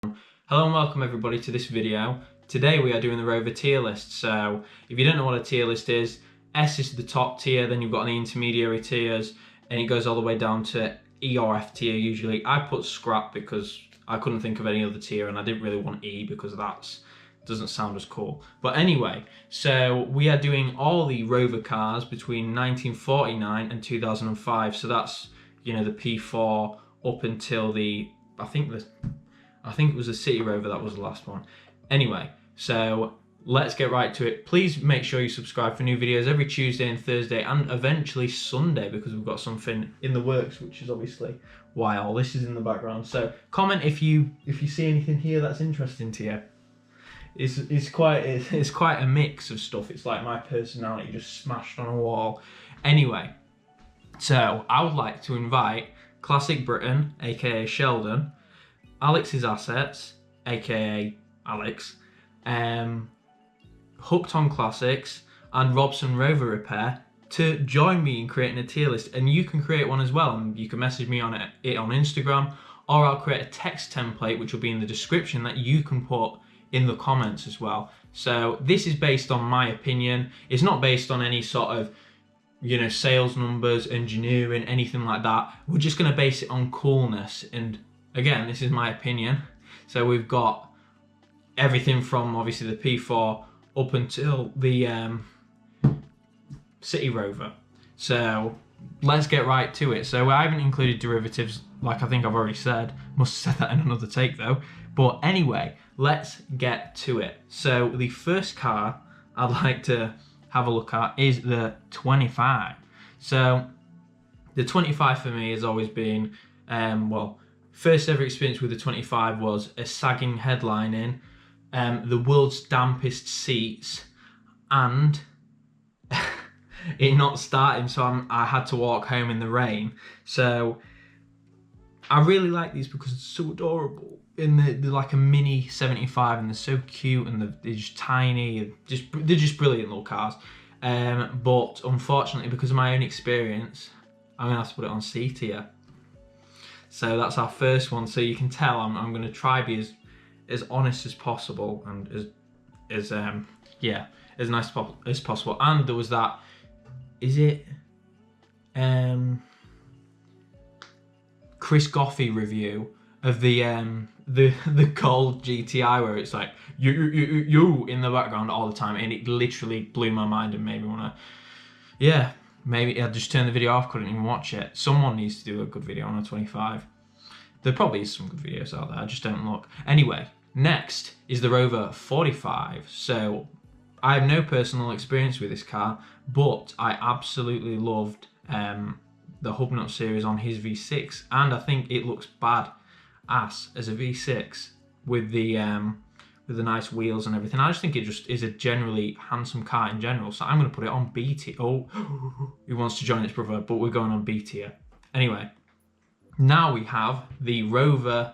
Hello and welcome everybody to this video. Today we are doing the Rover tier list. So if you don't know what a tier list is, S is the top tier, then you've got the intermediary tiers, and it goes all the way down to E or F tier usually. I put scrap because I couldn't think of any other tier and I didn't really want E because that doesn't sound as cool. But anyway, so we are doing all the Rover cars between 1949 and 2005. So that's, you know, the P4 up until I think it was the CityRover that was the last one. Anyway, so let's get right to it. Please make sure you subscribe for new videos every Tuesday and Thursday and eventually Sunday, because we've got something in the works, which is obviously why all this is in the background. So comment if you see anything here that's interesting to you. It's quite a mix of stuff. It's like my personality just smashed on a wall. Anyway, so I would like to invite Classic Britain, aka Sheldon, Alex's Assets, aka Alex, Hooked on Classics, and Robson Rover Repair to join me in creating a tier list. And you can create one as well, and you can message me on it on Instagram, or I'll create a text template which will be in the description that you can put in the comments as well. So this is based on my opinion. It's not based on any sort of, you know, sales numbers, engineering, anything like that. We're just going to base it on coolness. And again, this is my opinion. So we've got everything from obviously the P4 up until the CityRover. So let's get right to it. So I haven't included derivatives, like I think I've already said. Must have said that in another take though. But anyway, let's get to it. So the first car I'd like to have a look at is the 25. So the 25 for me has always been, well, first ever experience with the 25 was a sagging headlining, the world's dampest seats, and it not starting, so I had to walk home in the rain. So I really like these because it's so adorable. They're like a mini 75 and they're so cute, and they're just tiny, and they're just brilliant little cars. But unfortunately, because of my own experience, I'm gonna have to put it on C tier. So that's our first one. So you can tell I'm going to try be as honest as possible and as nice as possible. And there was that, is it Chris Goffey review of the Gold GTI, where it's like you in the background all the time, and it literally blew my mind and made me want to, maybe I just turned the video off, couldn't even watch it. Someone needs to do a good video on a 25. There probably is some good videos out there, I just don't look. Anyway, next is the Rover 45. So I have no personal experience with this car, but I absolutely loved the HubNut series on his V6, and I think it looks bad ass as a V6 with the nice wheels and everything. I just think it just is a generally handsome car in general. So I'm going to put it on B tier. Oh, he wants to join his brother, but we're going on B tier. Anyway, now we have the Rover.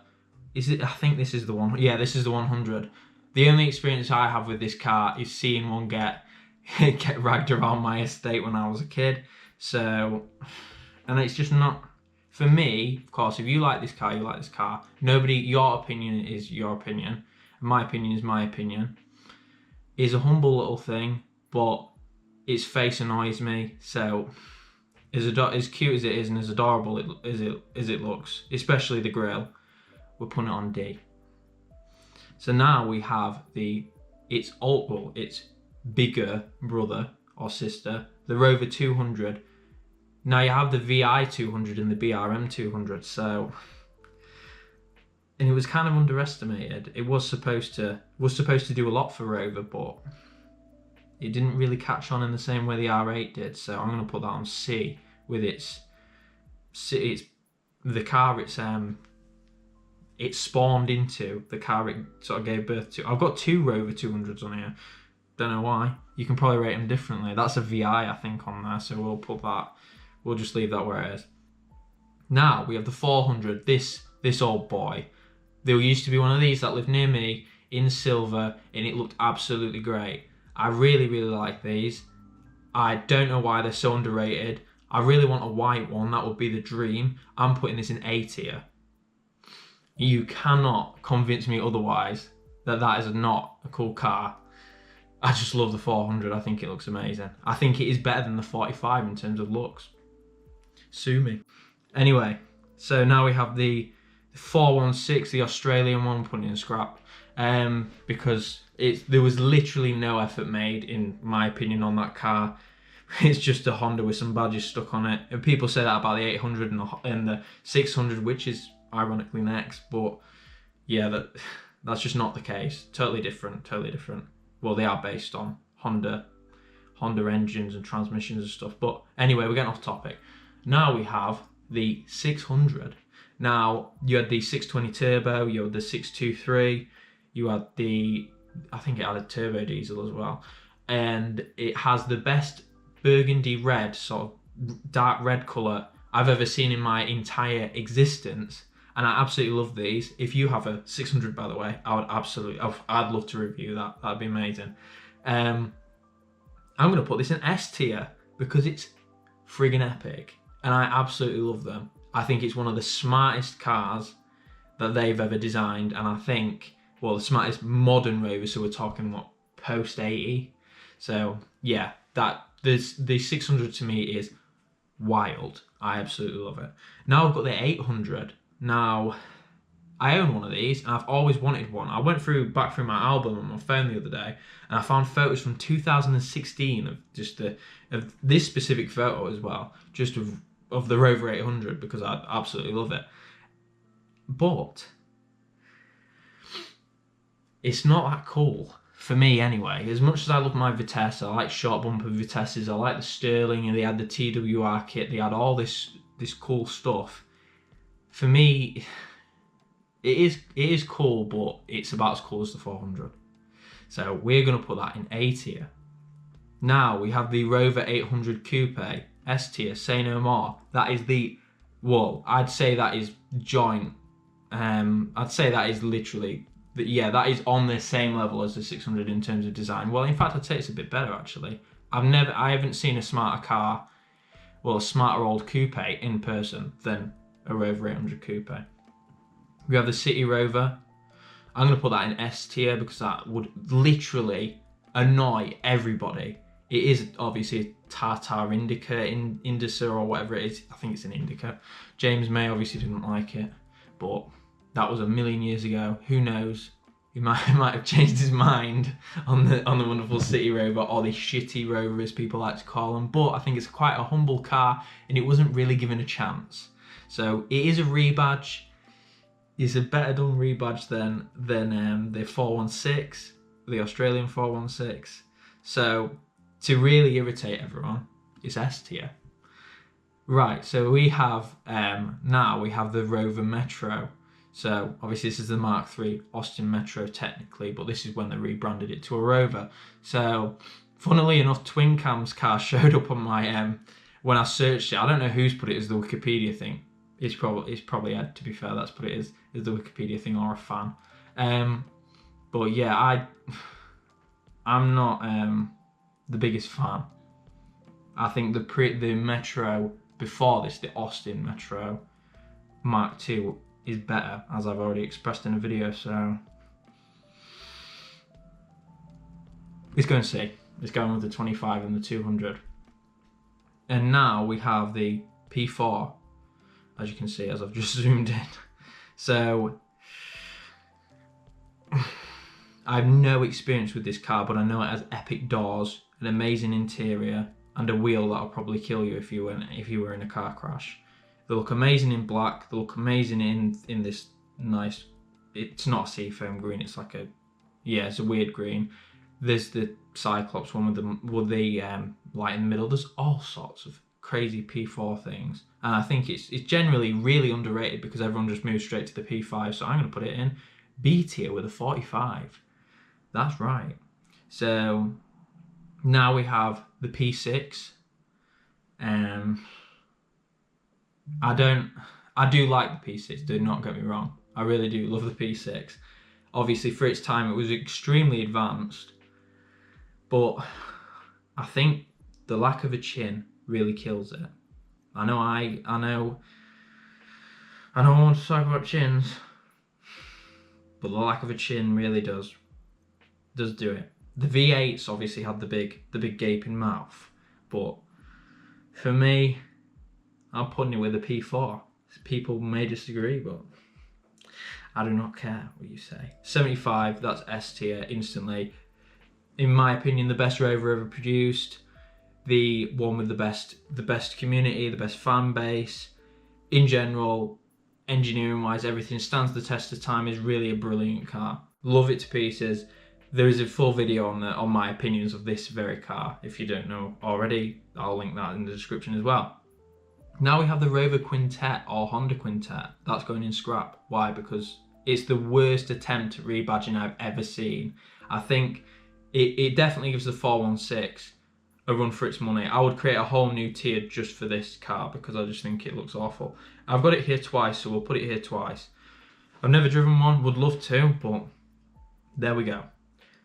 I think this is the one. Yeah, this is the 100. The only experience I have with this car is seeing one get ragged around my estate when I was a kid. So, and it's just not, for me, of course, if you like this car, you like this car. Your opinion is your opinion. My opinion is my opinion. It's a humble little thing, but its face annoys me. So, as cute as it is and as adorable as it looks, especially the grille, we're putting it on D. So now we have its bigger brother or sister, the Rover 200. Now you have the VI 200 and the BRM 200. So, and it was kind of underestimated. It was supposed to do a lot for Rover, but it didn't really catch on in the same way the R8 did. So I'm going to put that on C with the car it spawned into, the car it sort of gave birth to. I've got two Rover 200s on here. Don't know why. You can probably rate them differently. That's a VI, I think, on there. So we'll put that. We'll just leave that where it is. Now we have the 400. This old boy. There used to be one of these that lived near me in silver, and it looked absolutely great. I really, really like these. I don't know why they're so underrated. I really want a white one. That would be the dream. I'm putting this in A tier. You cannot convince me otherwise that that is not a cool car. I just love the 400. I think it looks amazing. I think it is better than the 45 in terms of looks. Sue me. Anyway, so now we have the 416, the Australian one, putting in scrap, because there was literally no effort made, in my opinion, on that car. It's just a Honda with some badges stuck on it. And people say that about the 800 and the 600, which is ironically next, but yeah, that's just not the case. Totally different, totally different. Well, they are based on Honda engines and transmissions and stuff. But anyway, we're getting off topic. Now we have the 600. Now, you had the 620 turbo, you had the 623, you had I think it had a turbo diesel as well. And it has the best burgundy red, sort of dark red colour I've ever seen in my entire existence. And I absolutely love these. If you have a 600, by the way, I'd love to review that. That'd be amazing. I'm going to put this in S tier because it's friggin' epic. And I absolutely love them. I think it's one of the smartest cars that they've ever designed. And I think, well, the smartest modern Rover. So we're talking, what, post 80? So yeah, the 600 to me is wild. I absolutely love it. Now I've got the 800. Now, I own one of these, and I've always wanted one. I went back through my album on my phone the other day, and I found photos from 2016 of just of this specific photo as well, just of the Rover 800, because I absolutely love it. But it's not that cool for me anyway. As much as I love my Vitesse, I like short bumper Vitesses, I like the Sterling, and they had the TWR kit, they had all this cool stuff. For me, it is cool, but it's about as cool as the 400. So we're going to put that in A tier. Now we have the Rover 800 Coupe, S tier, say no more. That is I'd say that is joint. I'd say that is literally, that is on the same level as the 600 in terms of design. Well, in fact, I'd say it's a bit better actually. I haven't seen a smarter car, well, a smarter old coupe in person than a Rover 800 Coupe. We have the CityRover. I'm going to put that in S tier because that would literally annoy everybody. It is obviously a Tartar Indica or whatever it is. I think it's an Indica. James May obviously didn't like it, but that was a million years ago. Who knows? He might have changed his mind on the wonderful CityRover, or the shitty Rover as people like to call them. But I think it's quite a humble car, and it wasn't really given a chance. So it is a rebadge. It's a better done rebadge than the 416, the Australian 416. So to really irritate everyone, it's S tier. Right, so we have now we have the Rover Metro. So obviously this is the Mark III Austin Metro technically, but this is when they rebranded it to a Rover. So funnily enough, Twin Cam's car showed up on my when I searched it. I don't know who's put it as the Wikipedia thing. It's probably Ed, to be fair, that's put it as the Wikipedia thing, or a fan. But yeah, I'm not the biggest fan. I think the Metro before this, the Austin Metro Mark II, is better, as I've already expressed in a video. So it's going to C. It's going with the 25 and the 200. And now we have the P4, as you can see, as I've just zoomed in. So I have no experience with this car, but I know it has epic doors, an amazing interior, and a wheel that'll probably kill you if you were in a car crash. They look amazing in black. They look amazing in this nice, it's not a seafoam green, it's like it's a weird green. There's the Cyclops one with the light in the middle. There's all sorts of crazy P4 things, and I think it's generally really underrated because everyone just moves straight to the P5. So I'm going to put it in B tier with a 45. That's right. So now we have the P6. I do like the P6, do not get me wrong. I really do love the P6. Obviously for its time it was extremely advanced, but I think the lack of a chin really kills it. I know I want to talk about chins, but the lack of a chin really does do it. The V8s obviously had the big gaping mouth, but for me, I'm putting it with a P4. People may disagree, but I do not care what you say. 75, that's S tier instantly. In my opinion, the best Rover ever produced. The one with the best community, the best fan base. In general, engineering wise, everything stands the test of time. Is really a brilliant car. Love it to pieces. There is a full video on my opinions of this very car. If you don't know already, I'll link that in the description as well. Now we have the Rover Quintet or Honda Quintet. That's going in scrap. Why? Because it's the worst attempt at rebadging I've ever seen. I think it definitely gives the 416 a run for its money. I would create a whole new tier just for this car because I just think it looks awful. I've got it here twice, so we'll put it here twice. I've never driven one, would love to, but there we go.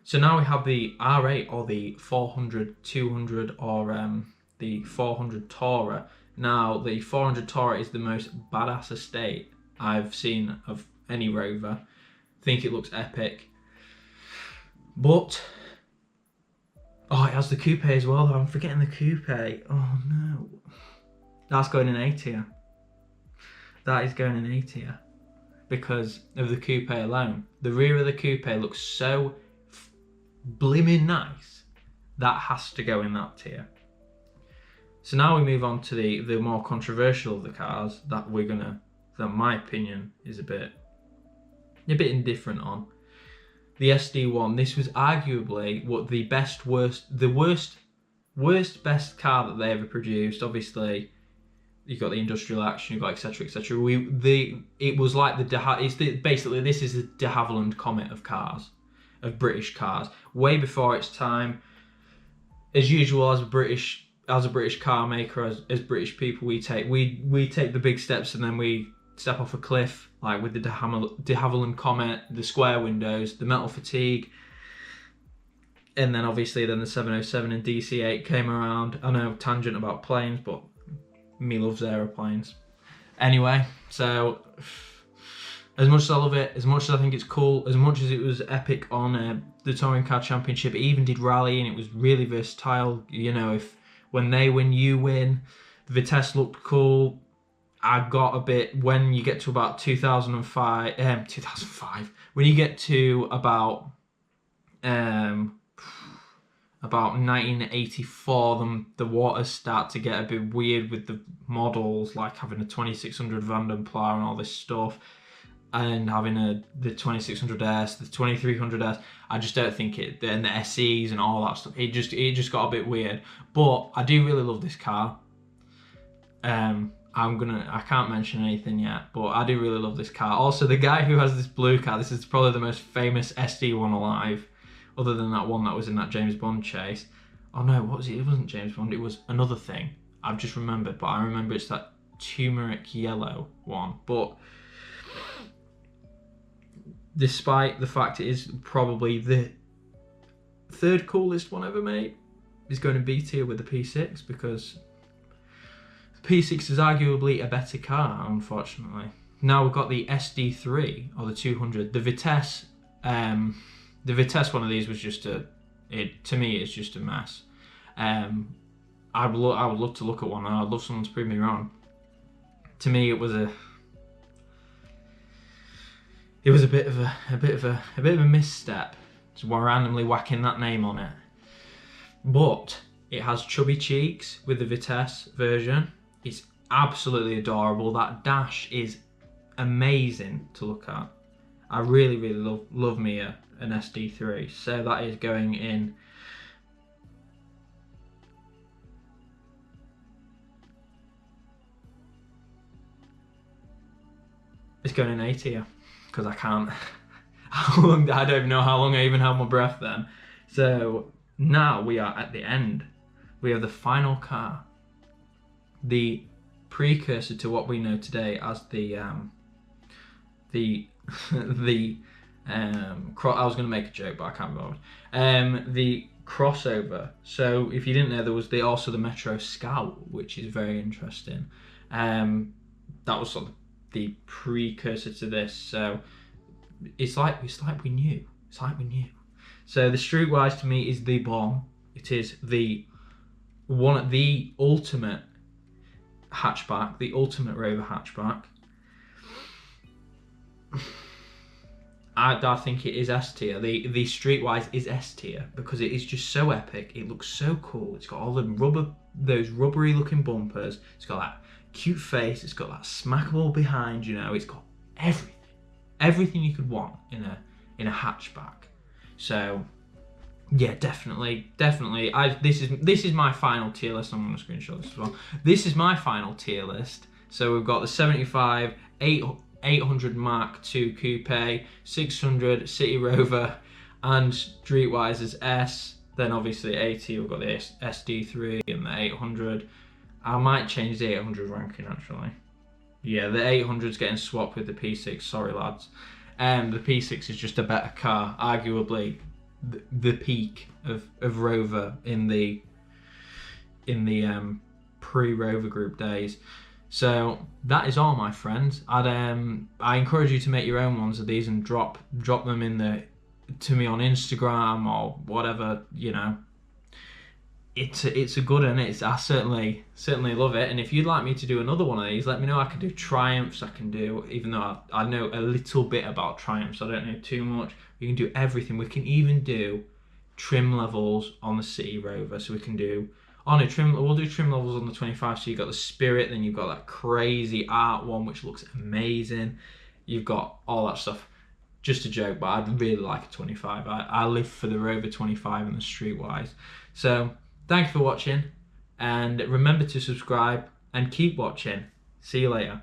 So now we have the R8 or the 400, 200 or the 400 Tourer. Now the 400 Tourer is the most badass estate I've seen of any Rover. I think it looks epic. But, oh, it has the coupe as well. I'm forgetting the coupe. Oh no. That's going in A tier. That is going in A tier. Because of the coupe alone. The rear of the coupe looks so blimmin' nice. That has to go in that tier. So now we move on to the more controversial of the cars that that my opinion is a bit indifferent on. The SD1. This was arguably what the worst best car that they ever produced. Obviously, you got the industrial action, you got etc etc. It was like basically this is the de Havilland Comet of cars, of British cars, way before its time. As usual, as a British car maker, as British people, we take the big steps and then we step off a cliff, like with the de Havilland Comet, the square windows, the metal fatigue, and then obviously then the 707 and DC8 came around. I know, tangent about planes, but me loves aeroplanes. Anyway, so as much as I love it, as much as I think it's cool, as much as it was epic on the Touring Car Championship, it even did rally and it was really versatile. You know, when they win, you win. The Vitesse looked cool. I got a bit, when you get to about 2005, when you get to about 1984, the waters start to get a bit weird with the models, like having a 2600 Vandenplough and all this stuff, and having the 2600S, the 2300S. I just don't think it, and the SEs and all that stuff. It just got a bit weird. But I do really love this car. I can't mention anything yet, but I do really love this car. Also, the guy who has this blue car, this is probably the most famous SD1 alive, other than that one that was in that James Bond chase. Oh no, what was it? It wasn't James Bond, it was another thing. I've just remembered, but I remember it's that turmeric yellow one. But despite the fact it is probably the third coolest one ever made, is going to be tier with the P6, because P6 is arguably a better car, unfortunately. Now we've got the SD3 or the 200. The Vitesse one of these was just to me it's just a mess. I would love to look at one, and I'd love someone to prove me wrong. To me, it was a bit of a misstep. So we're randomly whacking that name on it, but it has chubby cheeks with the Vitesse version. It's absolutely adorable. That dash is amazing to look at. I really love me an SD3. So that is going in. It's going in A tier because I can't. I don't know how long I even held my breath then. So now we are at the end. We have the final car, the precursor to what we know today as I was going to make a joke, but I can't remember. The crossover. So if you didn't know, there was also the Metro Scout, which is very interesting. That was sort of the precursor to this. So it's like we knew. It's like we knew. So the Streetwise to me is the bomb. It is the ultimate hatchback, the ultimate Rover hatchback. I think it is S tier. The Streetwise is S tier because it is just so epic. It looks so cool. It's got all those rubbery looking bumpers. It's got that cute face. It's got that smackable behind. You know, it's got everything you could want in a hatchback. So yeah, definitely. This is my final tier list. I'm going to screenshot this as well. This is my final tier list. So we've got the 75, 800 Mark II Coupe, 600 CityRover, and Streetwise as S. Then obviously 80, we've got the SD3 and the 800. I might change the 800 ranking actually. Yeah, the 800's getting swapped with the P6. Sorry lads. The P6 is just a better car, arguably the peak of Rover in the pre-Rover group days. So that is all, my friends. I encourage you to make your own ones of these and drop them to me on Instagram or whatever. You know, it's a good one. I certainly love it. And if you'd like me to do another one of these, let me know. I can do Triumphs. I can do, even though I know a little bit about Triumphs, I don't know too much. We can do everything. We can even do trim levels on the CityRover. So we can do, we'll do trim levels on the 25. So you've got the Spirit, then you've got that crazy art one, which looks amazing. You've got all that stuff. Just a joke, but I'd really like a 25. I live for the Rover 25 and the Streetwise. So thanks for watching, and remember to subscribe and keep watching. See you later.